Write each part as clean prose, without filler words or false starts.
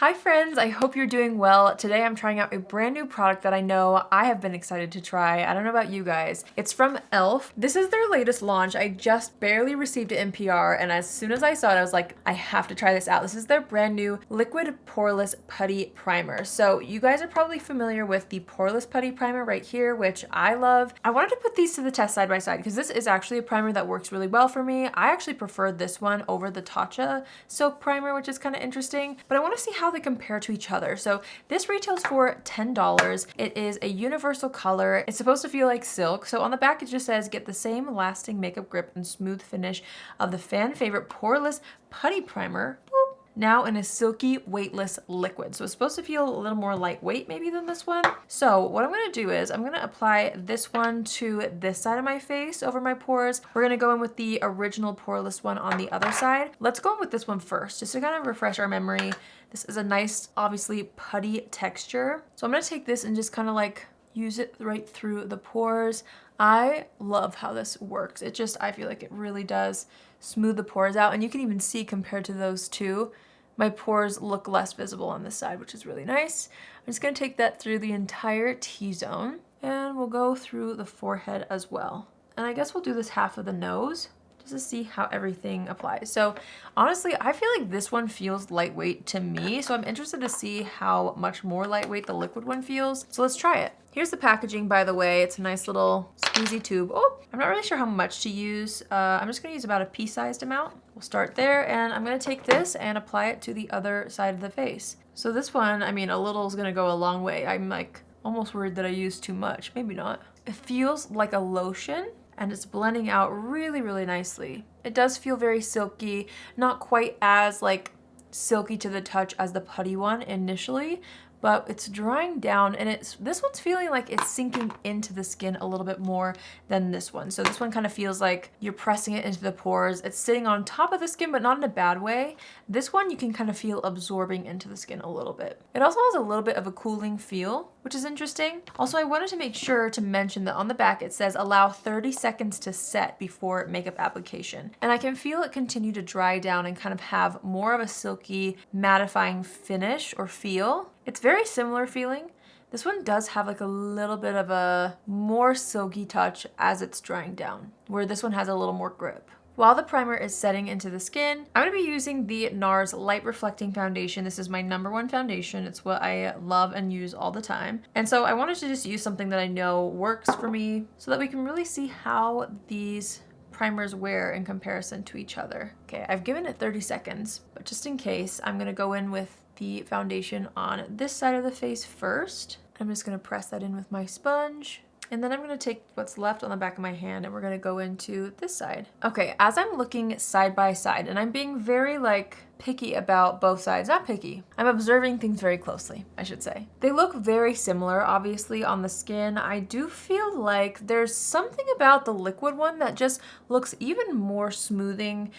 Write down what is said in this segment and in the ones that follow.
Hi friends, I hope you're doing well. Today I'm trying out a brand new product that I know I have been excited to try. I don't know about you guys. It's from e.l.f. This is their latest launch. I just barely received it in PR, and as soon as I saw it, I was like, I have to try this out. This is their brand new Liquid Poreless Putty Primer. So you guys are probably familiar with the Poreless Putty Primer right here, which I love. I wanted to put these to the test side by side because this is actually a primer that works really well for me. I actually preferred this one over the Tatcha Silk Primer, which is kind of interesting, but I want to see how they compare to each other. So this retails for $10. It is a universal color. It's supposed to feel like silk. So on the back it just says, get the same lasting makeup grip and smooth finish of the fan favorite Poreless Putty Primer. Boop. Now in a silky, weightless liquid. So it's supposed to feel a little more lightweight maybe than this one. So what I'm gonna do is I'm gonna apply this one to this side of my face over my pores. We're gonna go in with the original poreless one on the other side. Let's go in with this one first, just to kind of refresh our memory. This is a nice, obviously putty texture. So I'm gonna take this and just kind of like use it right through the pores. I love how this works. I feel like it really does smooth the pores out, and you can even see compared to those two, my pores look less visible on this side, which is really nice. I'm just gonna take that through the entire T-zone, and we'll go through the forehead as well. And I guess we'll do this half of the nose, just to see how everything applies. So honestly, I feel like this one feels lightweight to me, so I'm interested to see how much more lightweight the liquid one feels. So let's try it. Here's the packaging, by the way. It's a nice little squeezy tube. Oh, I'm not really sure how much to use. I'm just gonna use about a pea-sized amount. We'll start there, and I'm gonna take this and apply it to the other side of the face. So this one, I mean, a little is gonna go a long way. I'm like almost worried that I used too much. Maybe not. It feels like a lotion, and it's blending out really, really nicely. It does feel very silky, not quite as like silky to the touch as the putty one initially, but it's drying down, and this one's feeling like it's sinking into the skin a little bit more than this one. So this one kind of feels like you're pressing it into the pores. It's sitting on top of the skin, but not in a bad way. This one you can kind of feel absorbing into the skin a little bit. It also has a little bit of a cooling feel, which is interesting. Also, I wanted to make sure to mention that on the back it says allow 30 seconds to set before makeup application. And I can feel it continue to dry down and kind of have more of a silky, mattifying finish or feel. It's very similar feeling. This one does have like a little bit of a more silky touch as it's drying down, where this one has a little more grip. While the primer is setting into the skin, I'm going to be using the NARS Light Reflecting Foundation. This is my #1 foundation. It's what I love and use all the time. And so I wanted to just use something that I know works for me so that we can really see how these primers wear in comparison to each other. Okay, I've given it 30 seconds, but just in case, I'm going to go in with the foundation on this side of the face first. I'm just going to press that in with my sponge. And then I'm gonna take what's left on the back of my hand and we're gonna go into this side. Okay, as I'm looking side by side, and I'm being very like picky about both sides, not picky, I'm observing things very closely, I should say. They look very similar, obviously, on the skin. I do feel like there's something about the liquid one that just looks even more smoothing.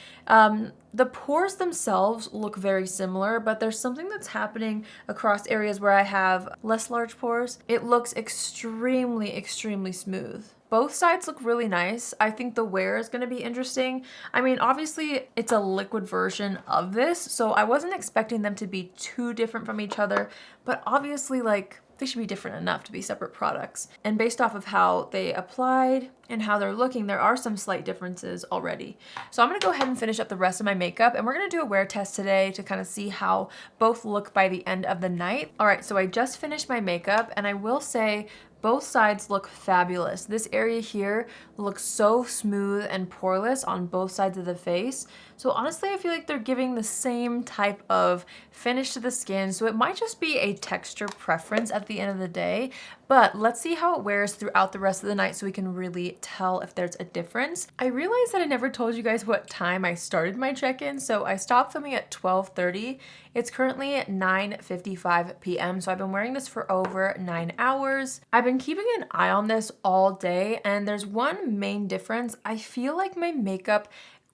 The pores themselves look very similar, but there's something that's happening across areas where I have less large pores. It looks extremely, extremely smooth. Both sides look really nice. I think the wear is going to be interesting. I mean, obviously it's a liquid version of this, so I wasn't expecting them to be too different from each other, but obviously like they should be different enough to be separate products. And based off of how they applied and how they're looking, there are some slight differences already. So I'm gonna go ahead and finish up the rest of my makeup, and we're gonna do a wear test today to kind of see how both look by the end of the night. All right, so I just finished my makeup, and I will say both sides look fabulous. This area here looks so smooth and poreless on both sides of the face. So honestly, I feel like they're giving the same type of finish to the skin. So it might just be a texture preference at the end of the day, but let's see how it wears throughout the rest of the night so we can really tell if there's a difference. I realized that I never told you guys what time I started my check-in. So I stopped filming at 12:30. It's currently at 9:55 p.m. So I've been wearing this for over 9 hours. I've been keeping an eye on this all day, and there's one main difference. I feel like my makeup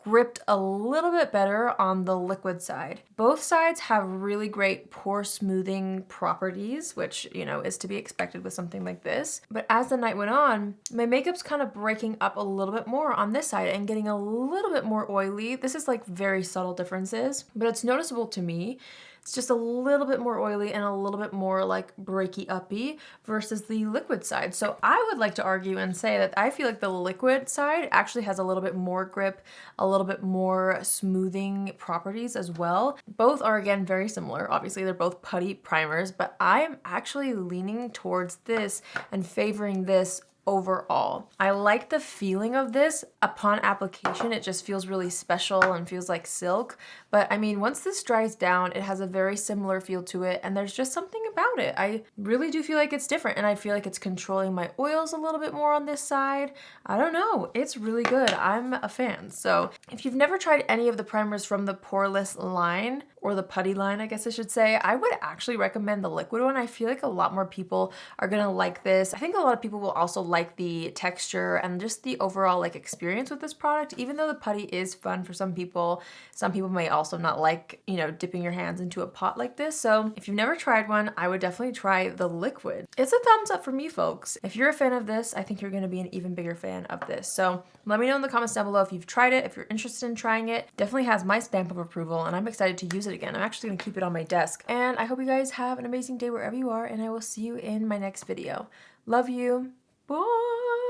gripped a little bit better on the liquid side. Both sides have really great pore smoothing properties, which, you know, is to be expected with something like this. But as the night went on, my makeup's kind of breaking up a little bit more on this side and getting a little bit more oily. This is like very subtle differences, but it's noticeable to me. It's just a little bit more oily and a little bit more like breaky uppy versus the liquid side. So I would like to argue and say that I feel like the liquid side actually has a little bit more grip, a little bit more smoothing properties as well. Both are again very similar. Obviously they're both putty primers, but I am actually leaning towards this and favoring this overall. I like the feeling of this upon application. It just feels really special and feels like silk. But I mean, once this dries down, it has a very similar feel to it, and there's just something about it. I really do feel like it's different, and I feel like it's controlling my oils a little bit more on this side. I don't know, it's really good. I'm a fan. So if you've never tried any of the primers from the Poreless line, or the putty line, I guess I should say, I would actually recommend the liquid one. I feel like a lot more people are gonna like this. I think a lot of people will also like the texture and just the overall like experience with this product. Even though the putty is fun for some people may also not like, you know, dipping your hands into a pot like this. So if you've never tried one, I would definitely try the liquid. It's a thumbs up for me, folks. If you're a fan of this, I think you're gonna be an even bigger fan of this. So let me know in the comments down below if you've tried it, if you're interested in trying it. Definitely has my stamp of approval, and I'm excited to use it again. I'm actually gonna keep it on my desk. And I hope you guys have an amazing day wherever you are, and I will see you in my next video. Love you. Bye.